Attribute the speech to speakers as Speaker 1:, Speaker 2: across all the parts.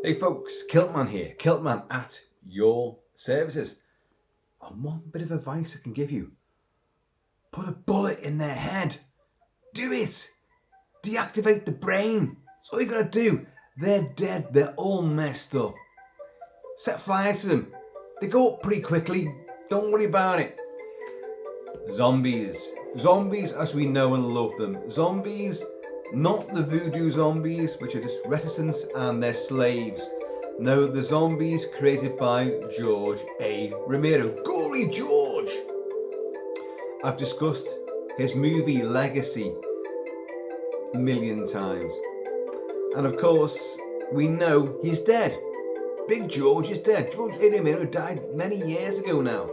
Speaker 1: Hey folks, Kilt-Man here, Kilt-Man at your services. And one bit of advice I can give you: put a bullet in their head. Do it. Deactivate the brain. That's all you gotta do. They're dead, they're all messed up. Set fire to them. They go up pretty quickly, don't worry about it. Zombies. Zombies as we know and love them. Zombies, not the voodoo zombies, which are just reticent and they're slaves. No, the zombies created by George Romero. Gory George! I've discussed his movie legacy a million times. And of course, we know he's dead. Big George is dead. George Romero died many years ago now.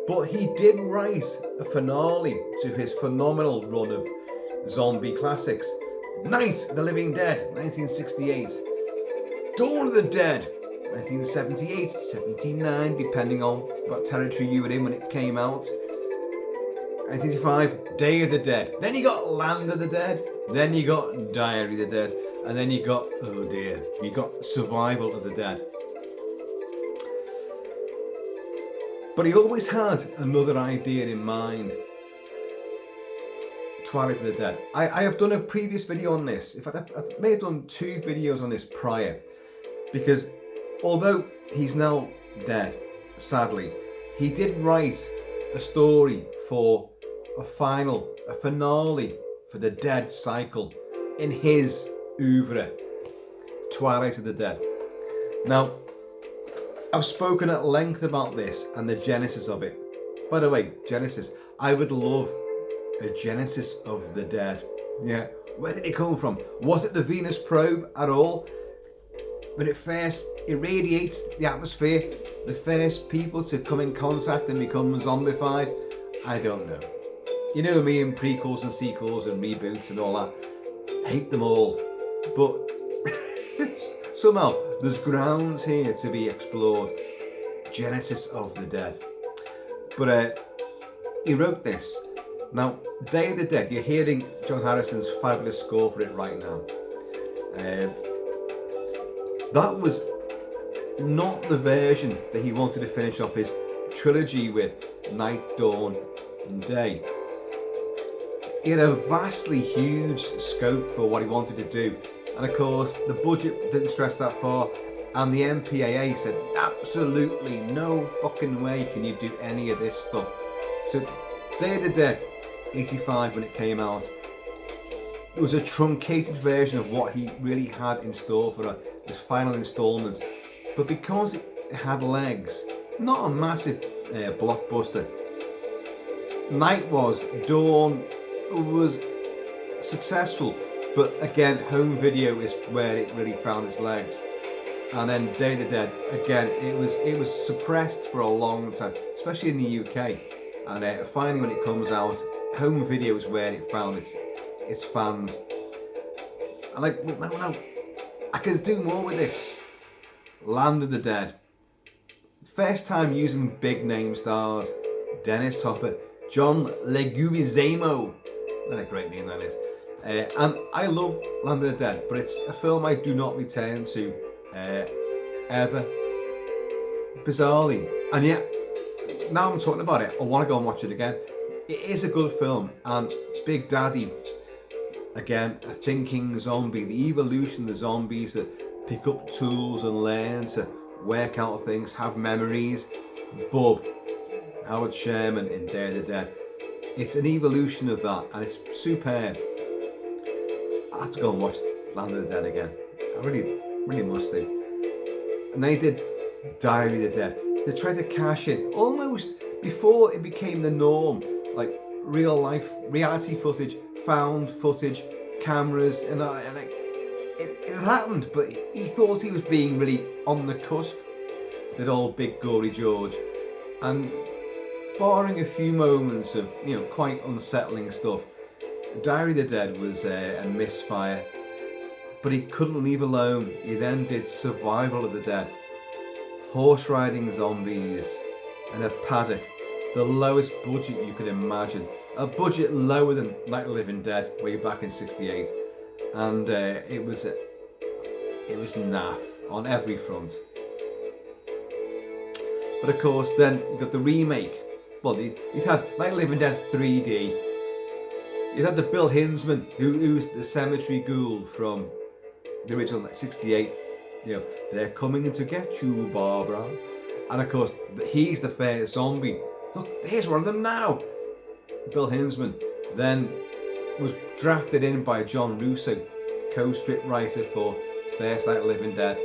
Speaker 1: But he did write a finale to his phenomenal run of zombie classics. Night of the Living Dead, 1968. Dawn of the Dead, 1978, 79, depending on what territory you were in when it came out. 1985, Day of the Dead. Then you got Land of the Dead. Then you got Diary of the Dead. And then you got, oh dear, you got Survival of the Dead. But he always had another idea in mind. Twilight of the Dead. I have done a previous video on this. In fact, I may have done 2 videos on this prior. Because although he's now dead, sadly, he did write a story for a finale for the Dead cycle in his oeuvre, Twilight of the Dead. Now, I've spoken at length about this and the genesis of it. By the way, Genesis, I would love a genesis of the Dead. Yeah, where did it come from? Was it the Venus probe at all? When it first irradiates the atmosphere, the first people to come in contact and become zombified? I don't know. You know me in prequels and sequels and reboots and all that. Hate them all. But somehow there's grounds here to be explored. Genesis of the Dead. But he wrote this. Now, Day of the Dead, you're hearing John Harrison's fabulous score for it right now. That was not the version that he wanted to finish off his trilogy with, Night, Dawn and Day. He had a vastly huge scope for what he wanted to do. And of course, the budget didn't stretch that far. And the MPAA said, absolutely no fucking way can you do any of this stuff. So, Day of the Dead, 85 when it came out, it was a truncated version of what he really had in store for his final installment. But because it had legs, not a massive blockbuster. Night was, Dawn was successful, but again, home video is where it really found its legs. And then Day of the Dead, again, it was suppressed for a long time, especially in the UK. And finally, when it comes out, home video is where it found its fans. And like, no, I can do more with this. Land of the Dead. First time using big name stars. Dennis Hopper, John Leguizamo. What a great name that is. And I love Land of the Dead, but it's a film I do not return to ever. Bizarrely. And yet, now I'm talking about it, I want to go and watch it again. It is a good film, and Big Daddy, again, a thinking zombie, the evolution of the zombies that pick up tools and learn to work out things, have memories. Bub, Howard Sherman in Day of the Dead. It's an evolution of that, and it's superb. I have to go and watch Land of the Dead again. I really must do. And they did Diary of the Dead. They tried to cash in almost before it became the norm, like real life reality footage, found footage, cameras, and it happened. But he thought he was being really on the cusp, that old big Gory George, and barring a few moments of quite unsettling stuff, Diary of the Dead was a misfire. But he couldn't leave alone. He then did Survival of the Dead. Horse riding zombies in a paddock, the lowest budget you could imagine. A budget lower than Night of the Living Dead way back in '68, and it it was naff on every front. But of course, then you got the remake. Well, you had Night of the Living Dead 3D. You had the Bill Hinsman, who's the cemetery ghoul from the original '68. You know, they're coming to get you, Barbara. And of course, he's the first zombie. Look, there's one of them now. Bill Hinsman then was drafted in by John Russo, co-script writer for first Night of the Living Dead,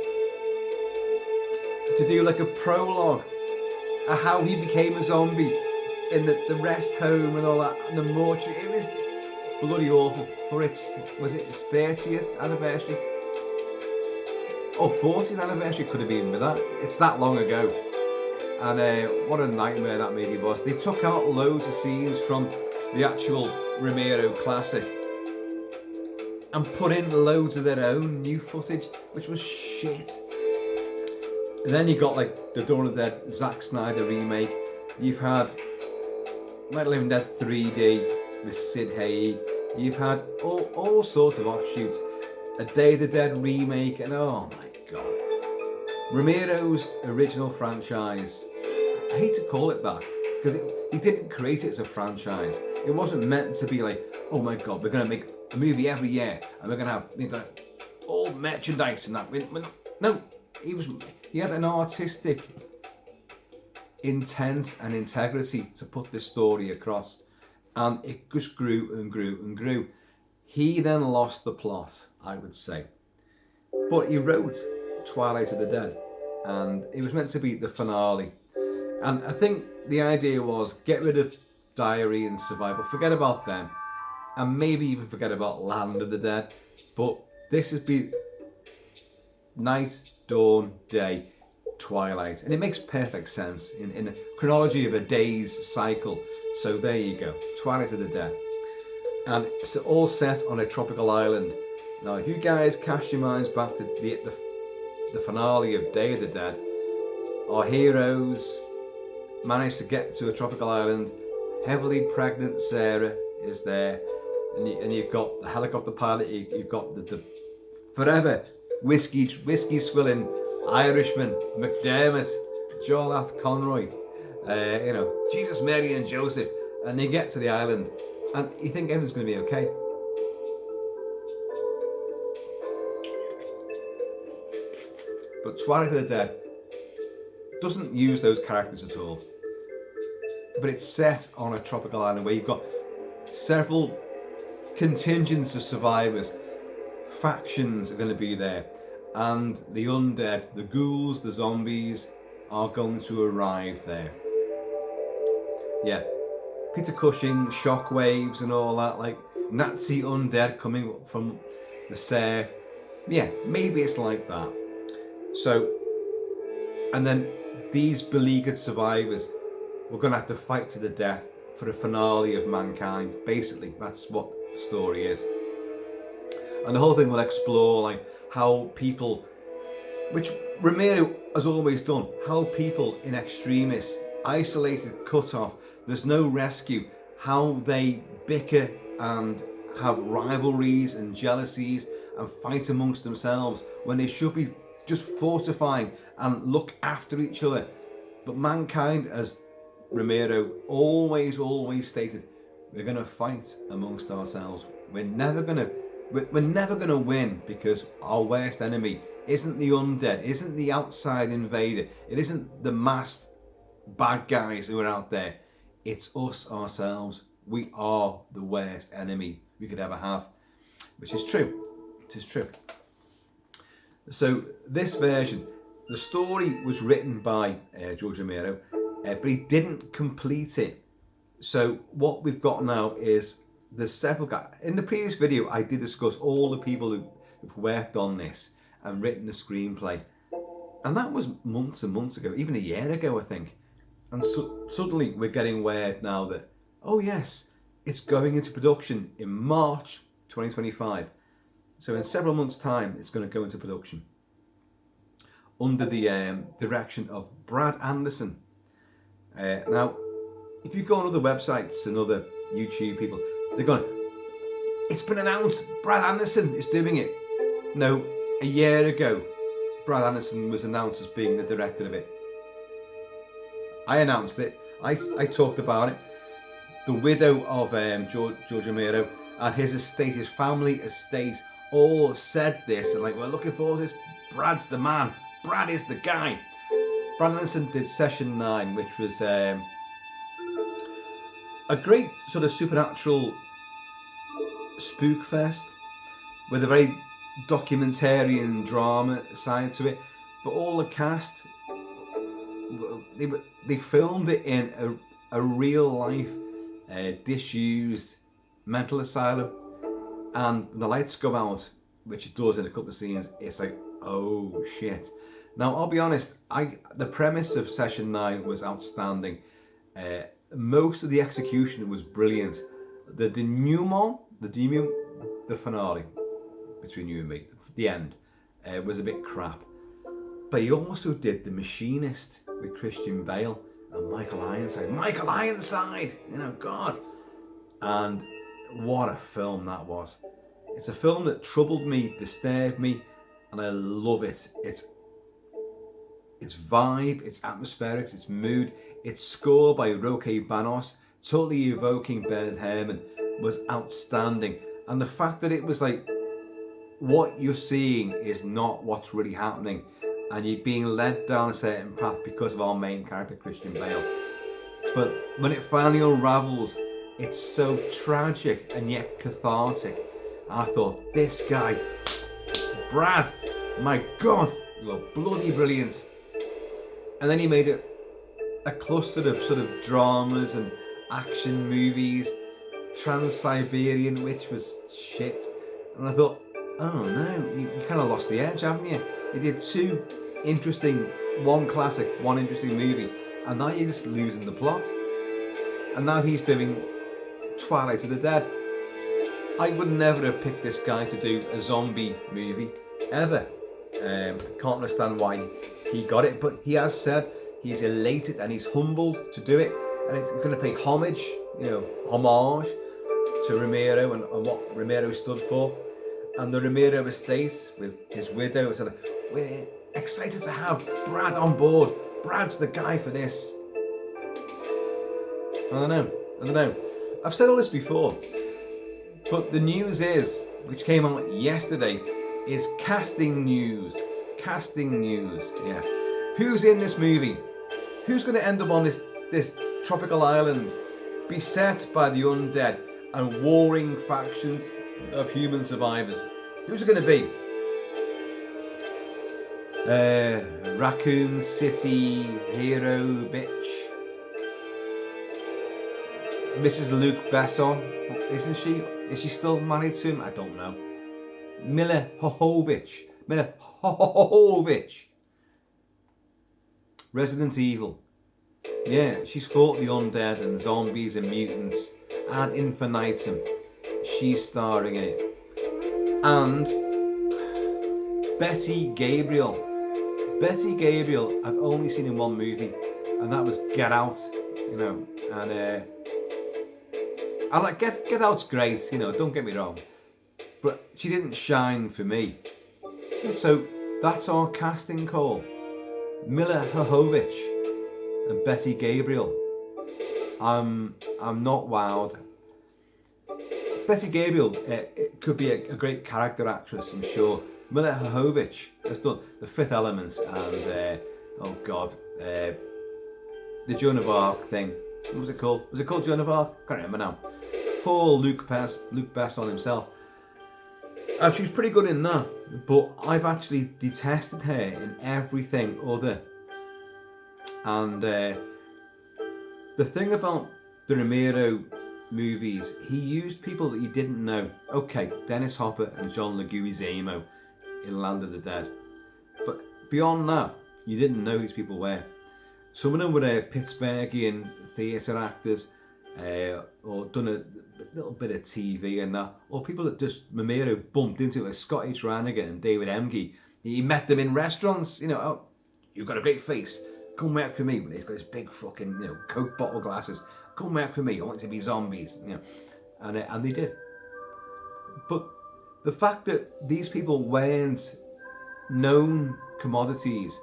Speaker 1: to do like a prologue of how he became a zombie in the rest home and all that, and the mortuary. It was bloody awful for its 30th anniversary? Oh, 40th anniversary could have been with that. It's that long ago. And what a nightmare that movie was. They took out loads of scenes from the actual Romero classic and put in loads of their own new footage, which was shit. And then you got like the Dawn of the Dead Zack Snyder remake. You've had Night of the Living Dead 3D with Sid Haig. You've had all sorts of offshoots. A Day of the Dead remake, and oh my god. Romero's original franchise. I hate to call it that, because he didn't create it as a franchise. It wasn't meant to be like, oh my god, we're going to make a movie every year, and we're going to have all merchandise and that. No, he had an artistic intent and integrity to put this story across, and it just grew and grew and grew. He then lost the plot, I would say. But he wrote Twilight of the Dead, and it was meant to be the finale. And I think the idea was get rid of Diary and Survival, forget about them, and maybe even forget about Land of the Dead. But this has been Night, Dawn, Day, Twilight, and it makes perfect sense in the chronology of a day's cycle. So there you go, Twilight of the Dead. And it's all set on a tropical island. Now, if you guys cast your minds back to the finale of Day of the Dead, our heroes manage to get to a tropical island. Heavily pregnant Sarah is there, and you've got the helicopter pilot. You've got the forever whiskey swilling Irishman McDermott, Joel Conroy, Jesus, Mary, and Joseph, and they get to the island, and you think everything's going to be okay. But Twilight of the Dead doesn't use those characters at all. But it's set on a tropical island where you've got several contingents of survivors. Factions are going to be there. And the undead, the ghouls, the zombies are going to arrive there. Yeah. Peter Cushing, shockwaves and all that, like Nazi undead coming from the surf. Yeah, maybe it's like that. So, and then these beleaguered survivors, we're going to have to fight to the death for a finale of mankind. Basically, that's what the story is. And the whole thing will explore like how people, which Romero has always done, how people in extremis, isolated, cut off, there's no rescue, how they bicker and have rivalries and jealousies and fight amongst themselves when they should be just fortifying and look after each other. But mankind, as Romero always stated, we're going to fight amongst ourselves. We're never going to win, because our worst enemy isn't the undead, isn't the outside invader, it isn't the masked bad guys who are out there. It's us ourselves. We are the worst enemy we could ever have, which is true. It is true. So this version, the story was written by George Romero, but he didn't complete it. So what we've got now is there's several guys. In the previous video, I did discuss all the people who've worked on this and written the screenplay, and that was months and months ago, even a year ago, I think. And suddenly we're getting word now that, oh yes, it's going into production in March 2025. So in several months' time, it's going to go into production under the direction of Brad Anderson. Now, if you go on other websites and other YouTube people, they're going, it's been announced, Brad Anderson is doing it. No, a year ago, Brad Anderson was announced as being the director of it. I announced it. I talked about it. The widow of George Romero and his estate, his family estate, all said this and like, we're looking forward to this. Brad's the man. Brad is the guy. Brad Anderson did Session 9, which was a great sort of supernatural spook fest with a very documentarian drama side to it. But all the cast, they filmed it in a real life disused mental asylum, and the lights go out, which it does in a couple of scenes. It's like, oh shit. Now I'll be honest, the premise of Session 9 was outstanding. Most of the execution was brilliant. The denouement, the finale, between you and me, the end, was a bit crap. But he also did The Machinist with Christian Bale and Michael Ironside. Michael Ironside, you know, God. And what a film that was. It's a film that troubled me, disturbed me, and I love it. Its vibe, its atmospherics, its mood, its score by Roque Banos, totally evoking Bernard Herrmann, was outstanding. And the fact that it was like, what you're seeing is not what's really happening, and you're being led down a certain path because of our main character, Christian Bale. But when it finally unravels, it's so tragic and yet cathartic. I thought, this guy, Brad, my God, you are bloody brilliant. And then he made a cluster of sort of dramas and action movies. Trans-Siberian, which was shit. And I thought, oh no, you kind of lost the edge, haven't you? You did two interesting, one classic, one interesting movie, and now you're just losing the plot. And now he's doing Twilight of the Dead. I would never have picked this guy to do a zombie movie, ever. I can't understand why he got it, but he has said he's elated and he's humbled to do it, and it's going to pay homage, homage to Romero and what Romero stood for. And the Romero estate with his widow said, we're excited to have Brad on board. Brad's the guy for this. I don't know. I've said all this before, but the news is, which came out yesterday, is casting news. Casting news, yes. Who's in this movie? Who's going to end up on this tropical island beset by the undead and warring factions of human survivors? Who's it going to be? Raccoon City hero bitch, Mrs. Luc Besson, isn't she? Is she still married to him? I don't know. Mila Jovovich. Resident Evil. Yeah, she's fought the undead and zombies and mutants ad infinitum. She's starring in it. And Betty Gabriel. Betty Gabriel, I've only seen in one movie, and that was Get Out. And I like Get Out's great. Don't get me wrong, but she didn't shine for me. And so that's our casting call: Mila Jovovich and Betty Gabriel. I'm not wowed. Betty Gabriel, it could be a great character actress, I'm sure. Mila Jovovich has done The Fifth Element and the Joan of Arc thing. What was it called? Was it called Joan of Arc? Can't remember now. For Luc Besson himself. And she was pretty good in that, but I've actually detested her in everything other. And the thing about the Romero movies, he used people that you didn't know. Okay, Dennis Hopper and John Leguizamo in Land of the Dead, but beyond that, you didn't know who these people were. Some of them were Pittsburghian theatre actors, or done a little bit of TV and that, or people that just Romero bumped into, like Scott H. Rannigan and David Emge. He met them in restaurants. Oh, you've got a great face. Come work for me. When he's got his big fucking Coke bottle glasses. Come work for me. I want it to be zombies. And they did. But the fact that these people weren't known commodities,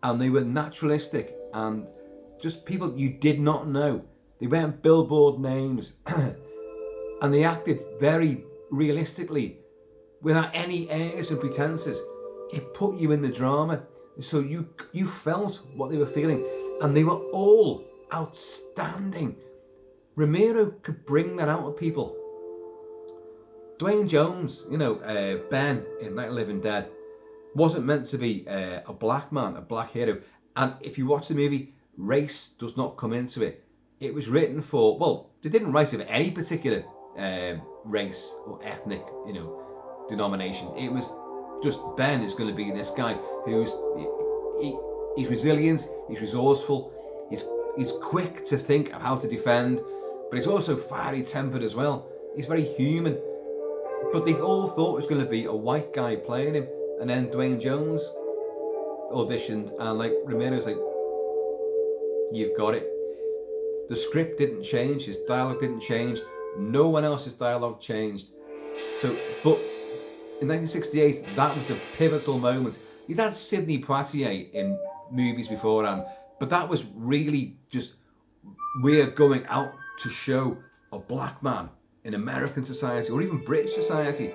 Speaker 1: and they were naturalistic and just people you did not know. They weren't billboard names, and they acted very realistically without any airs and pretenses. It put you in the drama, so you felt what they were feeling, and they were all outstanding. Romero could bring that out of people. Dwayne Jones, Ben in Night of the Living Dead, wasn't meant to be a black man, a black hero. And if you watch the movie, race does not come into it. It was written for, well, they didn't write it for any particular race or ethnic, denomination. It was just Ben is going to be this guy he's resilient, he's resourceful, he's quick to think of how to defend, but he's also fiery tempered as well. He's very human. But they all thought it was going to be a white guy playing him, and then Dwayne Jones auditioned, and Romero's like, you've got it. The script didn't change, his dialogue didn't change, no one else's dialogue changed. So, but in 1968, that was a pivotal moment. You'd had Sidney Poitier in movies beforehand, but that was really just, we're going out to show a black man in American society, or even British society,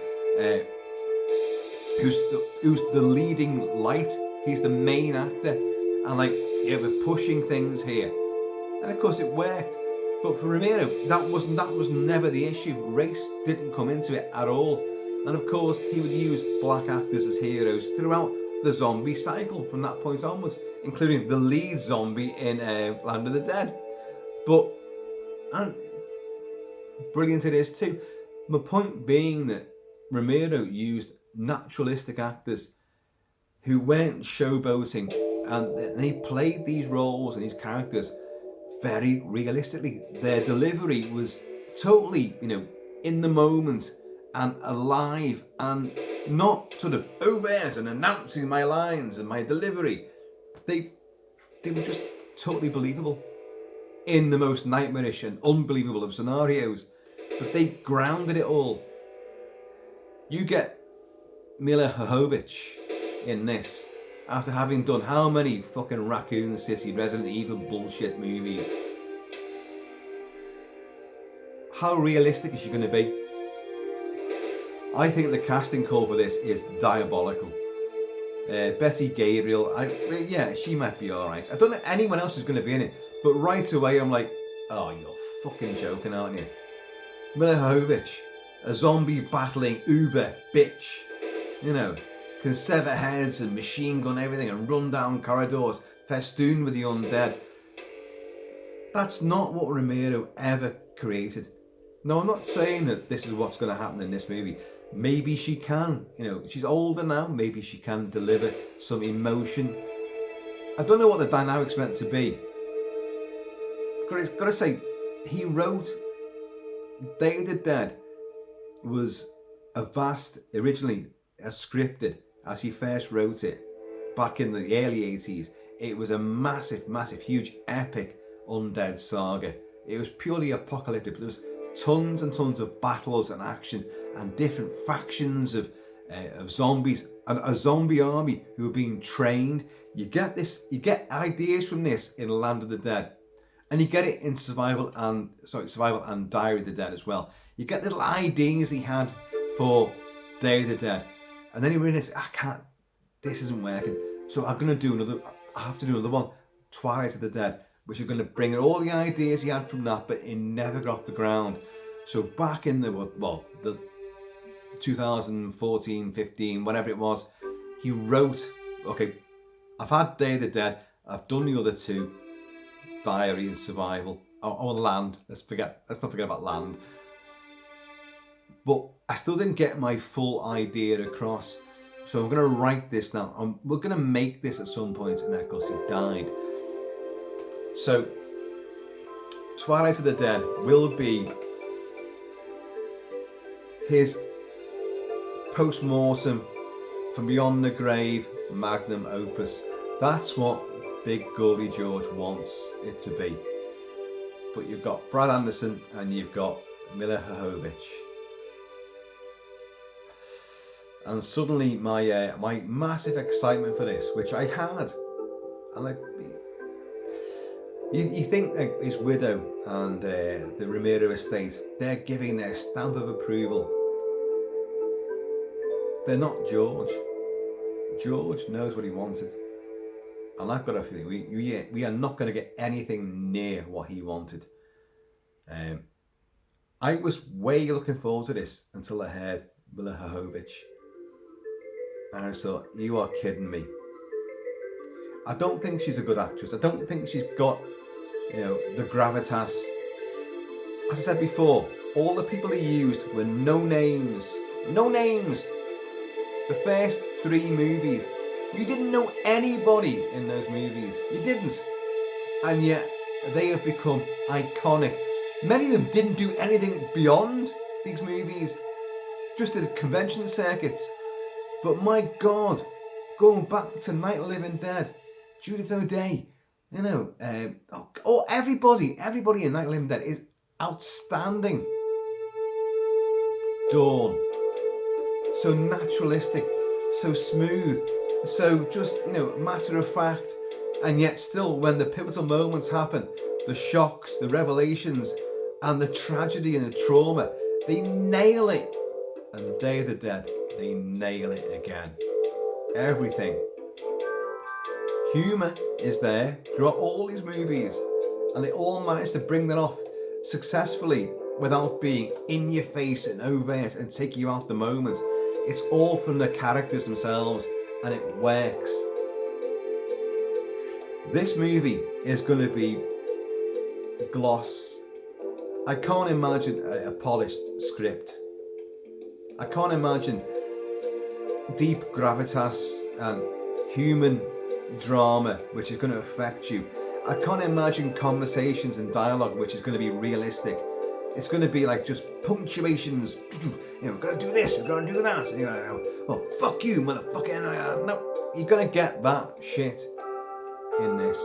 Speaker 1: who's the leading light. He's the main actor, and we're pushing things here, and of course it worked. But for Romero, that was never the issue. Race didn't come into it at all, and of course he would use black actors as heroes throughout the zombie cycle from that point onwards, including the lead zombie in Land of the Dead. And brilliant it is too. My point being that Romero used naturalistic actors who weren't showboating, and they played these roles and these characters very realistically. Their delivery was totally, in the moment and alive, and not sort of overt and announcing my lines and my delivery. They were just totally believable in the most nightmarish and unbelievable of scenarios, but they grounded it all. You get Milla Jovovich in this after having done how many fucking Raccoon City, Resident Evil bullshit movies. How realistic is she going to be? I think the casting call for this is diabolical. Betty Gabriel, she might be alright. I don't know anyone else is going to be in it, but right away I'm like, oh, you're fucking joking, aren't you? Milla Jovovich, a zombie battling uber bitch, can sever heads and machine gun everything and run down corridors festooned with the undead. That's not what Romero ever created. No, I'm not saying that this is what's going to happen in this movie. Maybe she can, she's older now, maybe she can deliver some emotion. I don't know what the dynamic's meant to be. Gotta say, he wrote Day of the Dead was originally as scripted as he first wrote it back in the early 80s. It was a massive, huge, epic undead saga. It was purely apocalyptic. There was tons and tons of battles and action and different factions of zombies and a zombie army who were being trained. You get ideas from this in Land of the Dead, and you get it in Survival and Diary of the Dead as well. You get little ideas he had for Day of the Dead, and then he realized, this isn't working, so I have to do another one, Twilight of the Dead, which are going to bring in all the ideas he had from that, but it never got off the ground. So back in the 2014, 15, whatever it was, he wrote, okay, I've had Day of the Dead, I've done the other two, Diary and Survival, or Land, let's not forget about Land. But I still didn't get my full idea across. So I'm going to write this down. We're going to make this at some point, and then of course he died. So Twilight of the Dead will be his post-mortem from beyond the grave magnum opus. That's what Big Gory George wants it to be. But you've got Brad Anderson and you've got Milla Jovovich. And suddenly my my massive excitement for this, which I had, and like you think like, his widow and the Romero estate, they're giving their stamp of approval. They're not George. George knows what he wanted, and I've got a feeling we are not going to get anything near what he wanted. I was way looking forward to this until I heard Milla Jovovich. And I thought, you are kidding me. I don't think she's a good actress. I don't think she's got, the gravitas. As I said before, all the people he used were no names. No names. The first 3 movies, you didn't know anybody in those movies. You didn't. And yet, they have become iconic. Many of them didn't do anything beyond these movies. Just the convention circuits. But my God, going back to Night of the Living Dead, Judith O'Dea, everybody in Night of the Living Dead is outstanding. Dawn, so naturalistic, so smooth, so just, matter of fact, and yet still when the pivotal moments happen, the shocks, the revelations, and the tragedy and the trauma, they nail it. And Day of the Dead, they nail it again. Everything. Humour is there throughout all these movies, and they all manage to bring that off successfully without being in your face and overt and take you out the moment. It's all from the characters themselves, and it works. This movie is going to be gloss. I can't imagine a polished script. I can't imagine deep gravitas and human drama which is going to affect you. I can't imagine conversations and dialogue which is going to be realistic. It's going to be like just punctuations. We're going to do this, we're going to do that. Well, fuck you, motherfucker. No, you're going to get that shit in this.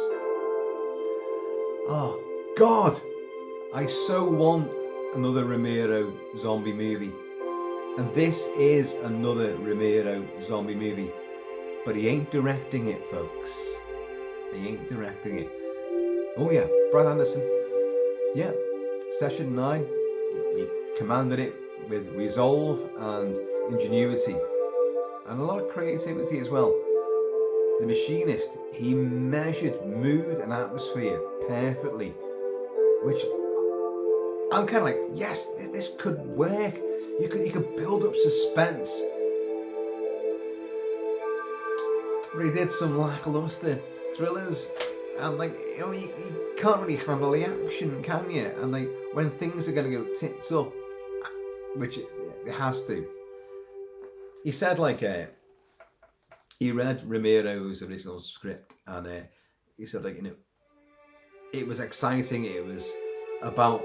Speaker 1: Oh, God. I so want another Romero zombie movie. And this is another Romero zombie movie. But he ain't directing it, folks. He ain't directing it. Oh yeah, Brad Anderson. Yeah, Session 9. He commanded it with resolve and ingenuity. And a lot of creativity as well. The Machinist, he measured mood and atmosphere perfectly. Which, I'm kind of like, yes, this could work. You could build up suspense. But he did some lackluster thrillers, and you can't really handle the action, can you? And when things are going to go tits up, which it has to. He said he read Romero's original script, and he said it was exciting. It was about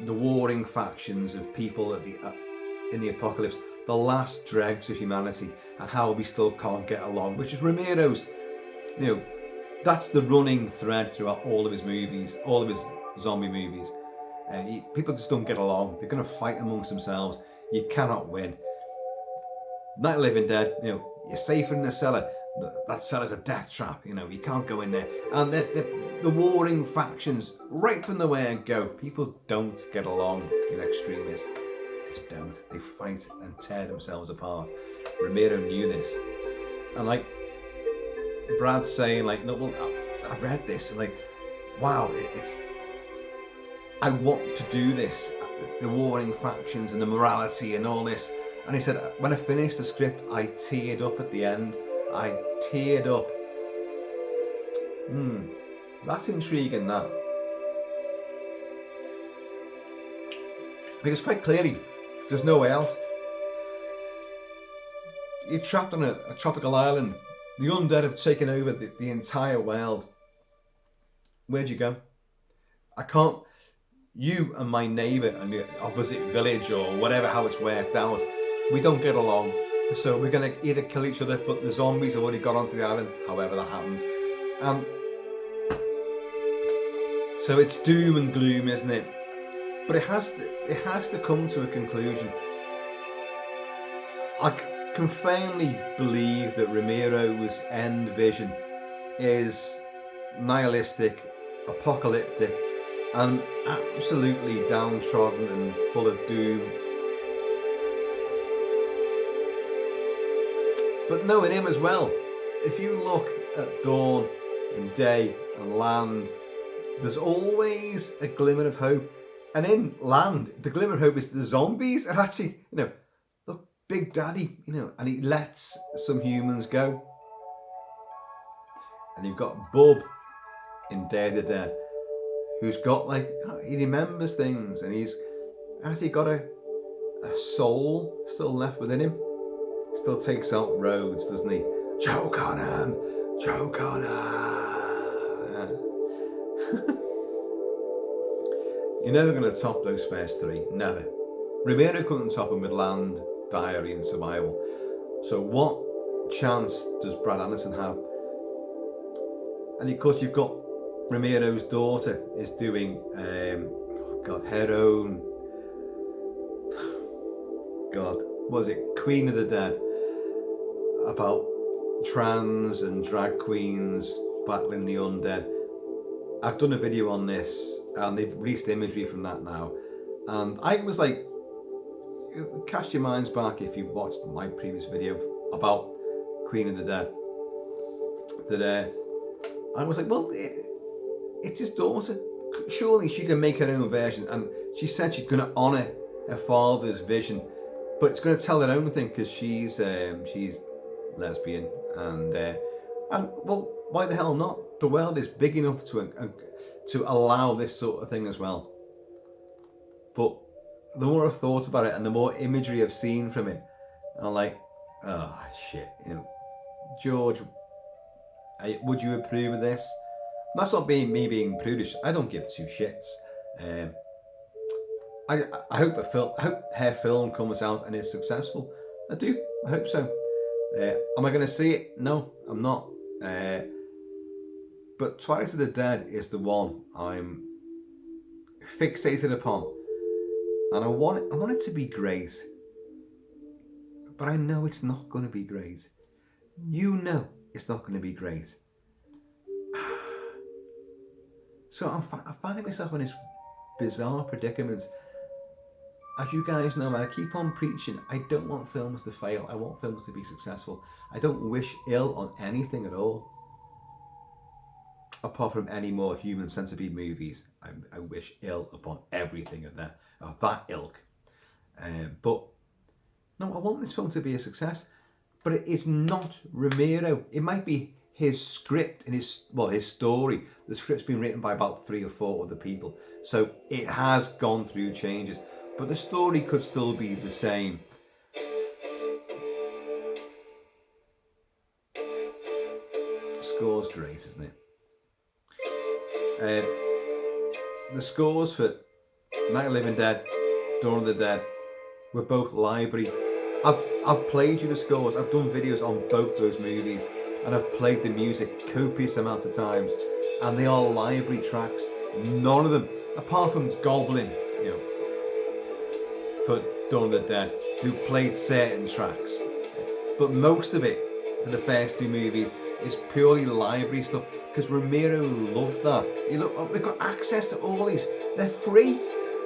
Speaker 1: the warring factions of people in the apocalypse, the last dregs of humanity, and how we still can't get along, which is Romero's, that's the running thread throughout all of his movies, all of his zombie movies. People just don't get along. They're going to fight amongst themselves. You cannot win. Night of the Living Dead, you're safer in the cellar. That cellar's a death trap, you can't go in there. And the warring factions, right from the word go, people don't get along in extremists. They just don't. They fight and tear themselves apart. Romero knew this. And Brad saying no, well, I've read this, and wow, it's I want to do this. The warring factions and the morality and all this. And he said, when I finished the script, I teared up at the end. I teared up. That's intriguing, that. Because quite clearly, there's no way out. You're trapped on a tropical island. The undead have taken over the entire world. Where'd you go? I can't. You and my neighbour in the opposite village or whatever, how it's worked out, we don't get along. So we're going to either kill each other, but the zombies have already got onto the island, however that happens. So it's doom and gloom, isn't it? But it has to come to a conclusion. can firmly believe that Romero's end vision is nihilistic, apocalyptic, and absolutely downtrodden and full of doom. But knowing him as well, if you look at Dawn and Day and Land, there's always a glimmer of hope. And in Land, the glimmer of hope is the zombies are actually, look, Big Daddy, and he lets some humans go. And you've got Bub in Day of the Dead, who's got he remembers things, and he's actually got a soul still left within him. Still takes out roads, doesn't he? Choke on him! Choke on him! You're never going to top those first three, never. Romero couldn't top them with Land, Diary and Survival. So what chance does Brad Anderson have? And of course you've got Romero's daughter is doing, her own, what was it, Queen of the Dead, about trans and drag queens battling the undead. I've done a video on this, and they've released imagery from that now, and I was like, cast your minds back if you've watched my previous video about Queen of the Dead, that I was like, well, it's his daughter, surely she can make her own version, and she said she's going to honour her father's vision, but it's going to tell her own thing, because she's lesbian, and well, why the hell not? The world is big enough to allow this sort of thing as well. But the more I've thought about it, and the more imagery I've seen from it, I'm like, oh shit, George, would you approve of this? That's not me being prudish. I don't give two shits. I hope her film comes out and is successful. I do. I hope so. Am I going to see it? No, I'm not. But Twilight of the Dead is the one I'm fixated upon, and I want it to be great. But I know it's not going to be great. It's not going to be great. So I'm finding myself in this bizarre predicament. As you guys know, I keep on preaching, I don't want films to fail. I want films to be successful. I don't wish ill on anything at all. Apart from any more human centipede movies, I wish ill upon everything of that ilk. But no, I want this film to be a success. But it is not Romero. It might be his script and his story. The script's been written by about 3 or 4 other people, so it has gone through changes. But the story could still be the same. Score's great, isn't it? The scores for Night of the Living Dead, Dawn of the Dead were both library. I've played you the scores. I've done videos on both those movies, and I've played the music copious amounts of times, and they are library tracks. None of them, apart from Goblin, for Dawn of the Dead, who played certain tracks, but most of it for the first 2 movies is purely library stuff, because Romero loved that. We've got access to all these, they're free.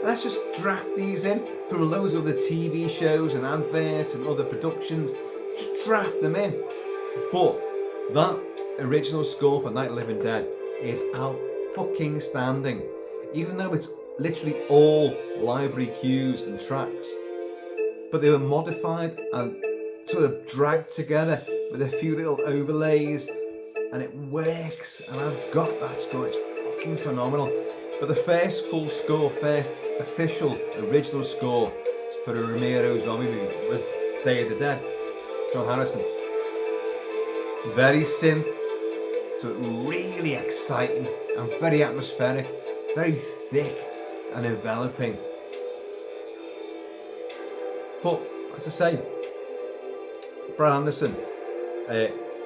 Speaker 1: Let's just draft these in from loads of the TV shows and adverts and other productions. Just draft them in. But that original score for Night of the Living Dead is out fucking standing. Even though it's literally all library cues and tracks. But they were modified and sort of dragged together with a few little overlays, and it works, and I've got that score. It's fucking phenomenal. But the first full score, first official original score for a Romero zombie movie was Day of the Dead, John Harrison. Very synth, but really exciting and very atmospheric, very thick and enveloping. But as I say, Brad Anderson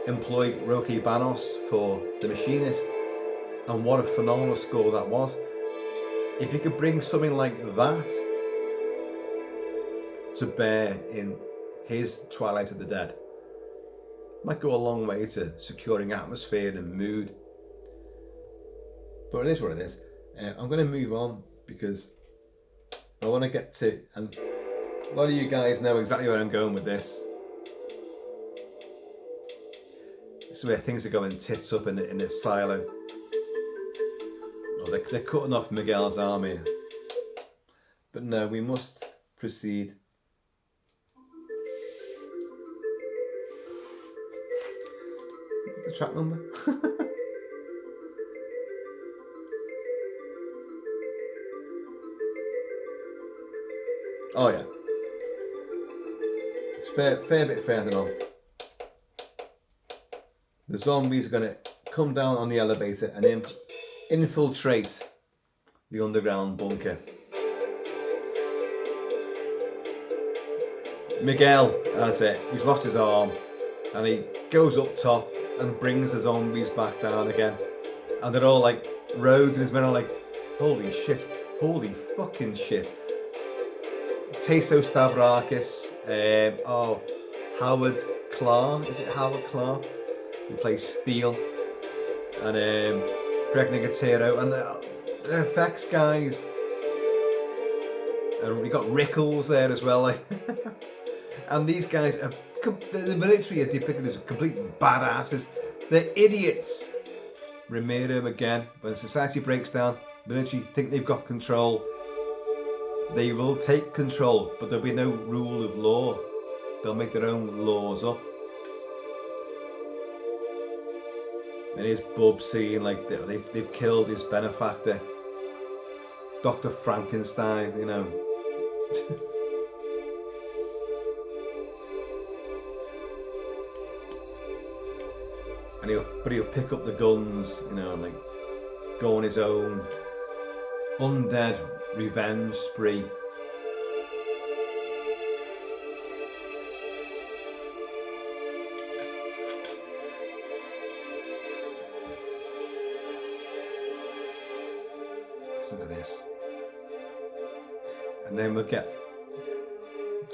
Speaker 1: employed Roque Banos for The Machinist, and what a phenomenal score that was. If you could bring something like that to bear in his Twilight of the Dead. Might go a long way to securing atmosphere and mood. But it is what it is. I'm going to move on because I want to get to, and a lot of you guys know exactly where I'm going with this. This is where things are going tits up in the silo. Oh, they're cutting off Miguel's arm here. But no, we must proceed. What's the track number? Oh yeah. It's fair bit further on. The zombies are going to come down on the elevator and infiltrate the underground bunker. Miguel has it. He's lost his arm, and he goes up top and brings the zombies back down again. And they're all like, Rhodes and his men are like, holy shit, holy fucking shit. Taso Stavrakis, Howard Clark, is it Howard Clark? Who plays Steel, and Greg Nicotero, and the effects guys. And we got Rickles there as well, like. And these guys are, the military are depicted as complete badasses. They're idiots. Romero again. When society breaks down, military think they've got control. They will take control, but there'll be no rule of law. They'll make their own laws up. And here's Bub seeing like they've killed his benefactor, Dr. Frankenstein, you know. And he'll pick up the guns, you know, and like go on his own undead revenge spree. Listen to this. And then we'll get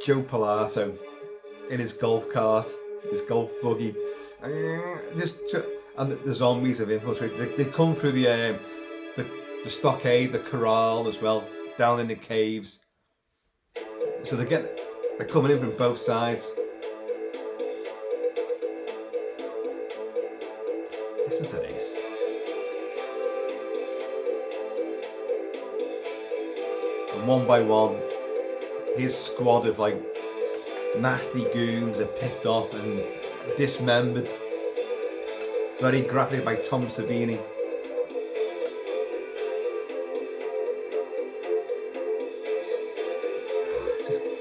Speaker 1: Joe Pilato in his golf cart, his golf buggy. And the zombies have infiltrated. They come through the stockade, the corral as well, down in the caves. So they're coming in from both sides. Listen to this. And one by one, his squad of like nasty goons are picked off and dismembered. Very graphic by Tom Savini.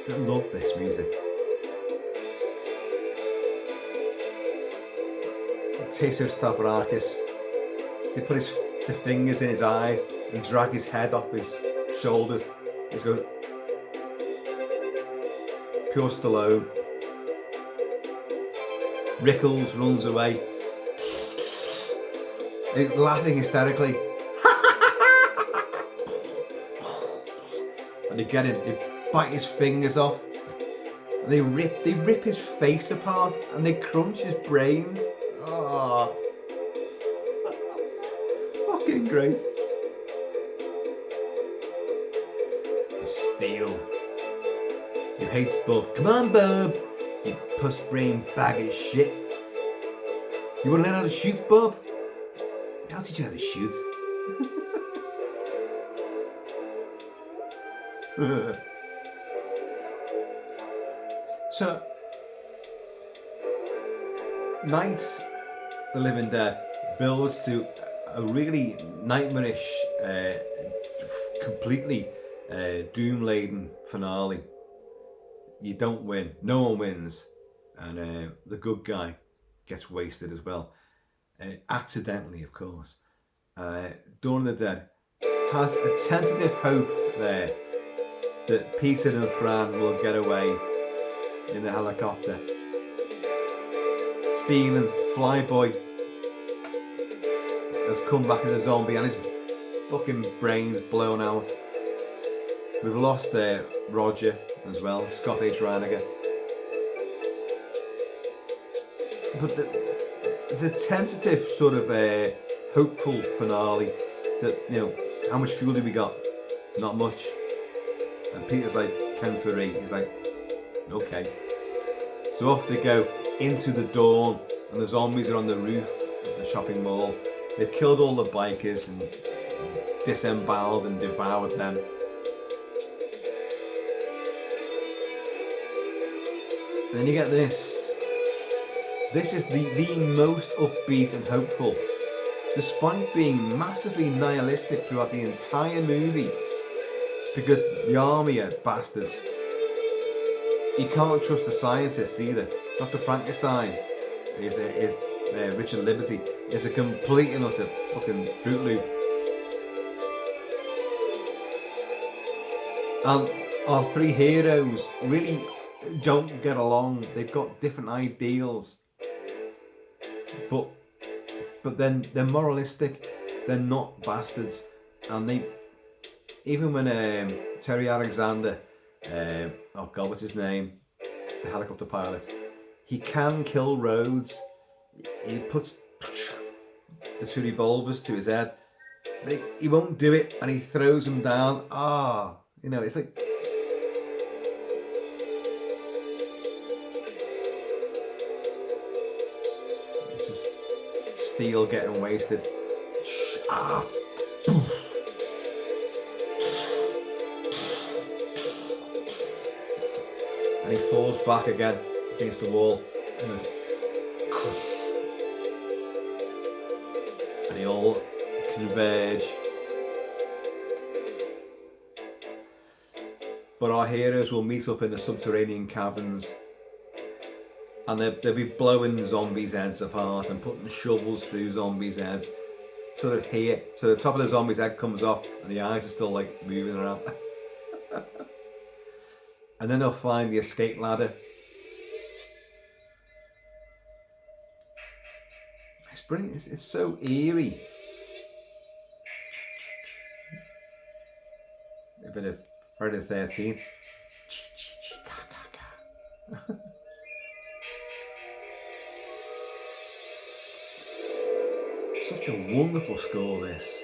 Speaker 1: I love this music. Taso Stavrakis. They put the fingers in his eyes and drag his head off his shoulders. He's going pure Stallone. Rickles runs away. He's laughing hysterically. And they get him, they bite his fingers off. And they rip his face apart and they crunch his brains. Oh. Fucking great. Steel. He hates Bub. Come on, Bub. You puss brain bag of shit. You wanna learn how to shoot, Bub? I'll teach you how to shoot. So, Night the Living Dead builds to a really nightmarish, completely doom-laden finale. You don't win. No one wins. And the good guy gets wasted as well. Accidentally, of course. Dawn of the Dead has a tentative hope there that Peter and Fran will get away in the helicopter. Steven, Flyboy, has come back as a zombie and his fucking brains blown out. We've lost Roger as well, Scott H. Reiniger. but the tentative sort of hopeful finale that, you know, how much fuel do we got? Not much. And Peter's like, count for 8. He's like, okay. So off they go into the dawn, and the zombies are on the roof of the shopping mall. They've killed all the bikers and disemboweled and devoured them. And then you get this. This is the most upbeat and hopeful, despite being massively nihilistic throughout the entire movie, because the army are bastards. You can't trust the scientists either. Dr. Frankenstein is Richard Liberty is a complete and utter fucking Fruit Loop. And our 3 heroes really don't get along. They've got different ideals, but then they're moralistic. They're not bastards, and they, even when Terry Alexander, oh god, what's his name, the helicopter pilot, he can kill Rhodes. He puts the 2 revolvers to his head. He won't do it, and he throws him down. You know, it's like, this is steel getting wasted. And he falls back again against the wall. And they all converge. But our heroes will meet up in the subterranean caverns, and they'll be blowing zombies' heads apart and putting shovels through zombies' heads. Sort of here, so the top of the zombie's head comes off and the eyes are still like moving around. And then they'll find the escape ladder. It's brilliant. It's so eerie. A bit of Friday the 13th. Such a wonderful score, this.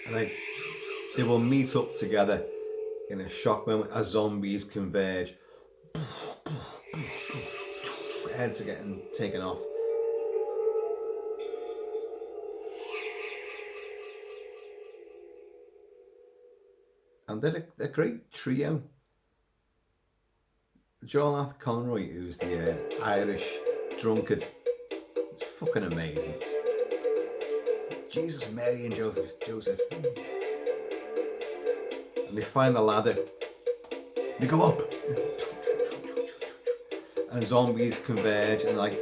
Speaker 1: And they will meet up together in a shock moment as zombies converge. Heads are getting taken off. And they're a great trio. John F. Conroy, who's the Irish drunkard, it's fucking amazing. Jesus, Mary and Joseph. And they find the ladder. They go up. And zombies converge and like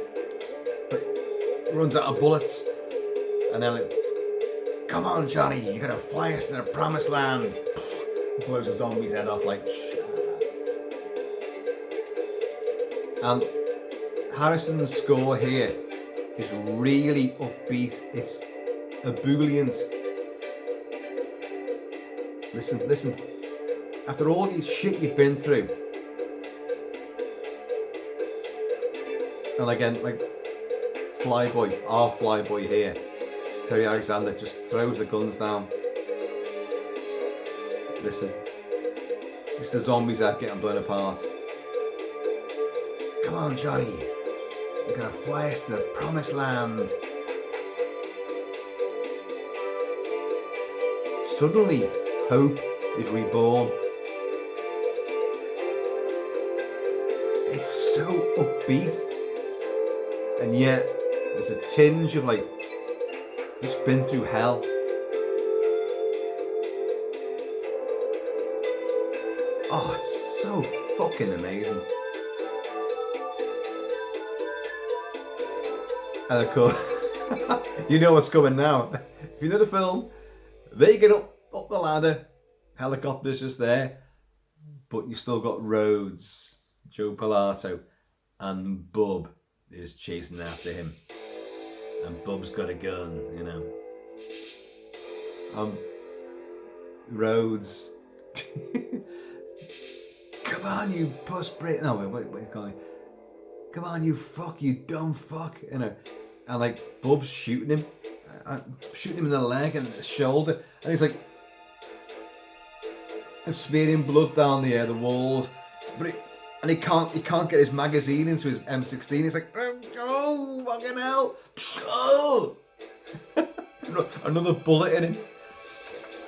Speaker 1: runs out of bullets. And then like, come on Johnny, you're gonna fly us to the promised land. Blows the zombie's head off like. And Harrison's score here is really upbeat. It's ebullient. Listen. After all the shit you've been through, and again, like our flyboy here, Terry Alexander, just throws the guns down. Listen, it's the zombies that are getting blown apart. Come on, Johnny, you're gonna fly us to the promised land. Suddenly, hope is reborn. It's so upbeat, and yet there's a tinge of like, it's been through hell. Oh, it's so fucking amazing. And of course, you know what's coming now. If you know the film, they get up the ladder, helicopter's just there, but you've still got Rhodes, Joe Pilato, and Bub is chasing after him. And Bub's got a gun, you know. Rhodes, come on, you puss Brit. No, wait, calling. Come on, you fuck, you dumb fuck, you know. And like Bub's shooting him in the leg and the shoulder, and he's like, and smearing blood down the walls, but he can't get his magazine into his M16. He's like, oh, fucking hell, oh. Another bullet in him.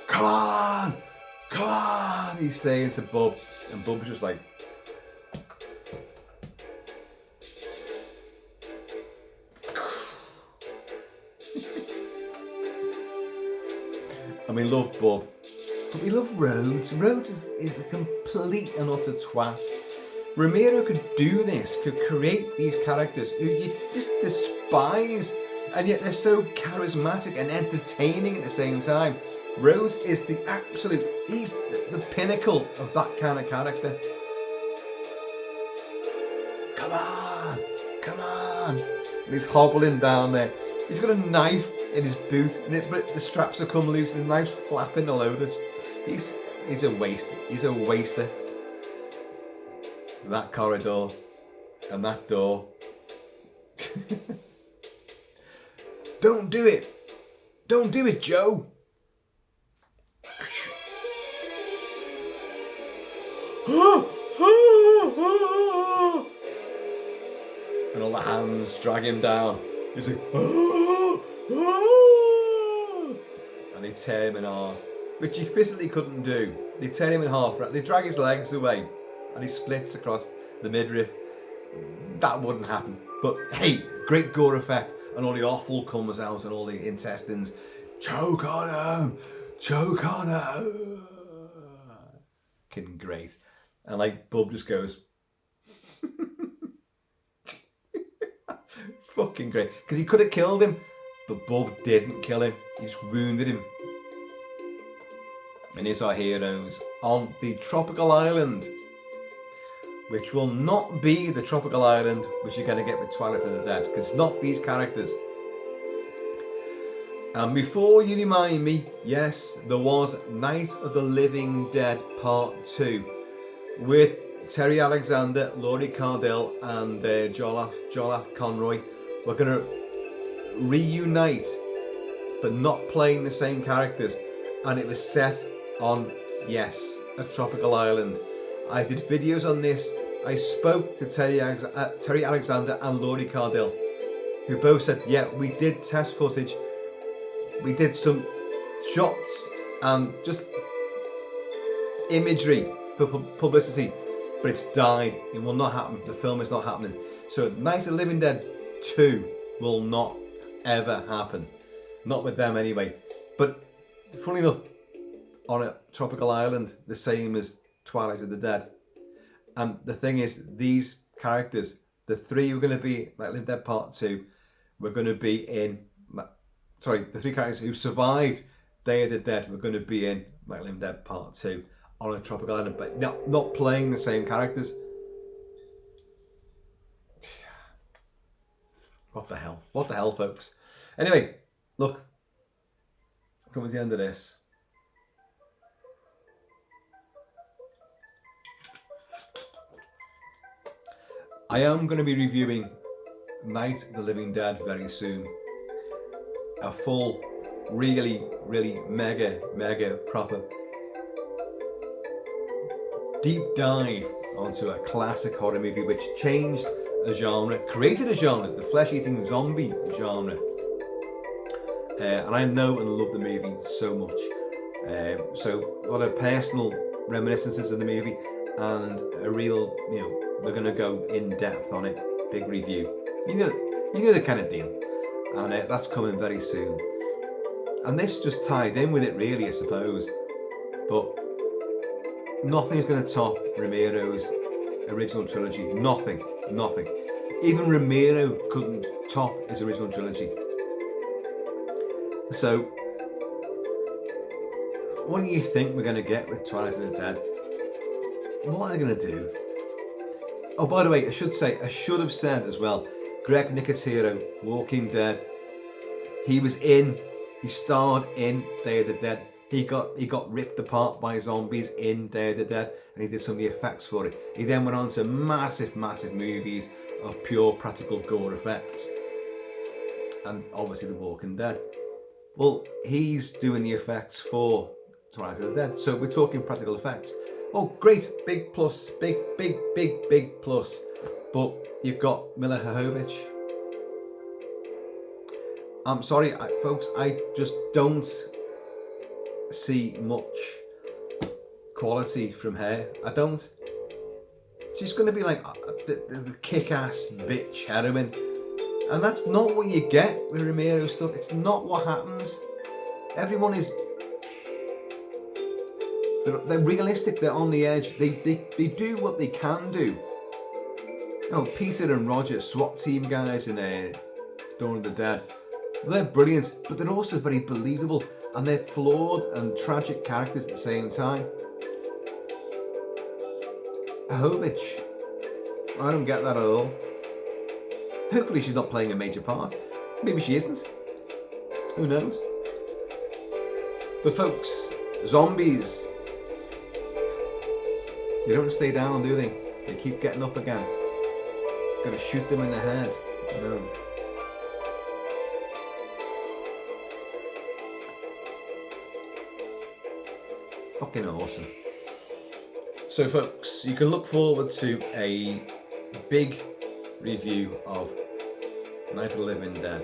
Speaker 1: Come on, he's saying to Bub, and Bub's just like, and we love Bub, but we love Rhodes. Rhodes is a complete and utter twat. Romero could do this, could create these characters who you just despise, and yet they're so charismatic and entertaining at the same time. Rhodes is the absolute, he's the pinnacle of that kind of character. Come on. And he's hobbling down there. He's got a knife in his boot, but the straps have come loose and the knife's flapping all over. He's a waster. He's a waster. That corridor and that door. Don't do it. Don't do it, Joe. And all the hands drag him down. He's like, and they tear him in half, which he physically couldn't do. They tear him in half. They drag his legs away, and he splits across the midriff. That wouldn't happen. But hey, great gore effect, and all the offal comes out, and all the intestines. Choke on him. Fucking great. And like Bub just goes, fucking great. Because he could have killed him, but Bub didn't kill him. He just wounded him. And here's our heroes on the tropical island, which will not be the tropical island which you're going to get with Twilight of the Dead, because it's not these characters. And before you remind me, yes, there was Night of the Living Dead Part 2 with Terry Alexander, Laurie Cardell and Jolaf Conroy. We're going to reunite, but not playing the same characters. And it was set on, yes, a tropical island. I did videos on this. I spoke to Terry Alexander and Laurie Cardell, who both said, yeah, we did test footage. We did some shots and just imagery for publicity, but it's died. It will not happen. The film is not happening. So Night of the Living Dead 2 will not ever happen. Not with them anyway. But funny enough, on a tropical island, the same as Twilight of the Dead. And the thing is, these characters, the three were going to be like Living Dead Part 2, we're going to be in... Sorry, the three characters who survived Day of the Dead were going to be in Night of the Living Dead Part 2 on a tropical island, but not playing the same characters. What the hell? What the hell, folks? Anyway, look. Comes the end of this. I am going to be reviewing Night of the Living Dead very soon. A full, really mega proper deep dive onto a classic horror movie which changed a genre, created a genre, the flesh-eating zombie genre. And I know and love the movie so much. So a lot of personal reminiscences of the movie and a real, we're going to go in depth on it. Big review. You know the kind of deal. And that's coming very soon. And this just tied in with it really, I suppose. But nothing's going to top Romero's original trilogy. Nothing. Even Romero couldn't top his original trilogy. So, what do you think we're going to get with Twilight of the Dead? What are they going to do? Oh, by the way, I should have said as well, Greg Nicotero, Walking Dead, he starred in Day of the Dead. He got ripped apart by zombies in Day of the Dead, and he did some of the effects for it. He then went on to massive movies of pure practical gore effects, and obviously The Walking Dead. Well, he's doing the effects for Twilight of the Dead, so we're talking practical effects. Oh, great, big plus, big plus. But you've got Milla Jovovich. I'm sorry, folks, I just don't see much quality from her. I don't. She's going to be like the kick-ass bitch heroine, and that's not what you get with Romero stuff. It's not what happens. Everyone is. They're realistic. They're on the edge. They do what they can do. Oh, Peter and Roger, SWAT team guys in Dawn of the Dead. They're brilliant, but they're also very believable, and they're flawed and tragic characters at the same time. Jovovich, I don't get that at all. Hopefully she's not playing a major part. Maybe she isn't. Who knows? But folks, zombies, they don't stay down, do they? They keep getting up again. Gotta shoot them in the head. No. Fucking awesome. So folks, you can look forward to a big review of Night of the Living Dead,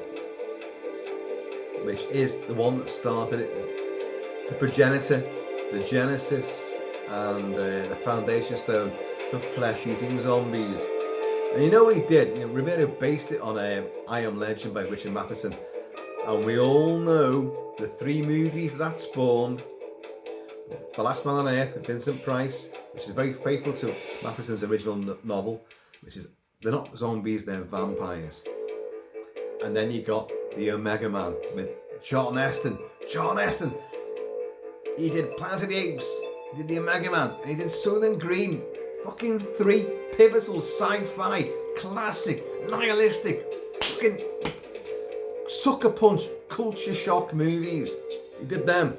Speaker 1: which is the one that started it, the progenitor, the genesis, and the foundation stone for flesh-eating zombies. And you know what he did? Romero based it on I Am Legend by Richard Matheson, and we all know the 3 movies that spawned. The Last Man on Earth with Vincent Price, which is very faithful to Matheson's original novel, which is, they're not zombies, they're vampires. And then you got the Omega Man with Charlton Heston. Charlton Heston! He did Planet of the Apes, he did the Omega Man, and he did Soylent Green. Fucking 3 pivotal sci-fi, classic, nihilistic, fucking sucker punch, culture shock movies. He did them.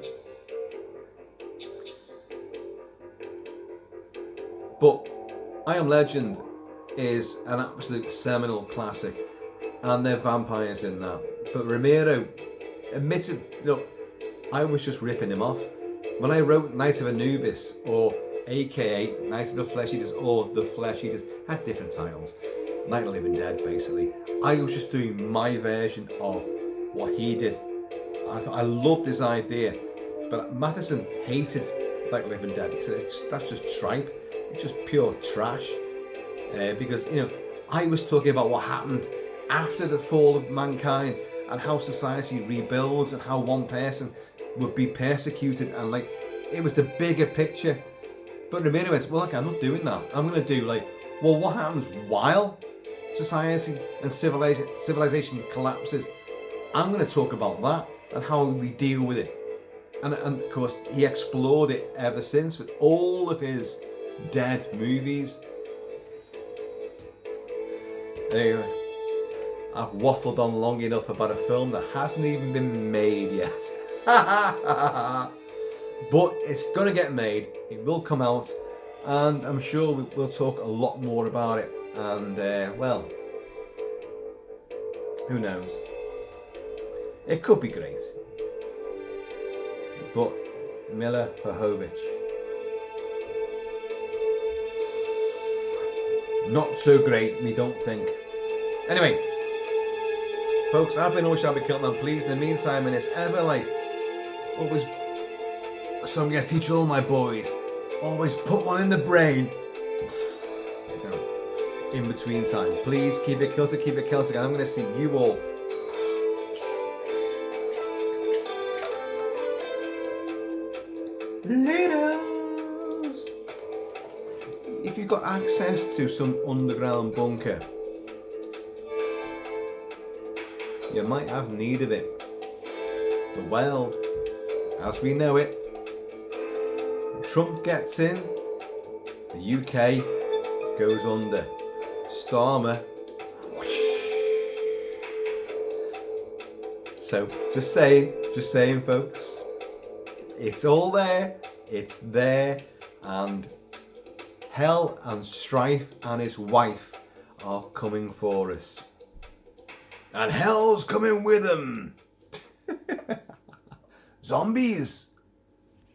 Speaker 1: But I Am Legend is an absolute seminal classic, and they're vampires in that. But Romero admitted, look, I was just ripping him off. When I wrote Night of Anubis, or AKA Night of the Flesh Eaters, or The Flesh Eaters, had different titles. Night of the Living Dead, basically. I was just doing my version of what he did. I loved his idea, but Matheson hated Night of the Living Dead. He said, that's just tripe. It's just pure trash. Because, I was talking about what happened after the fall of mankind and how society rebuilds and how one person would be persecuted, and it was the bigger picture. But Romero went, well, okay, I'm not doing that. I'm going to do what happens while society and civilization collapses. I'm going to talk about that and how we deal with it. And of course, he explored it ever since with all of his Dead movies. Anyway, I've waffled on long enough about a film that hasn't even been made yet. But it's gonna get made. It will come out, and I'm sure we'll talk a lot more about it. And well, who knows? It could be great. But Milla Jovovich, not so great, me don't think. Anyway, folks, I've been always Kilt-Man. Please, in the meantime, and it's ever always, so I'm going to teach all my boys, always put one in the brain. In between time, please keep it Kilty, keep it Celtic, and I'm going to see you all later. If you've got access to some underground bunker, you might have need of it. The world, as we know it, Trump gets in, the UK goes under. Starmer. So just saying folks, it's all there, it's there, and hell and strife and his wife are coming for us. And hell's coming with them. Zombies.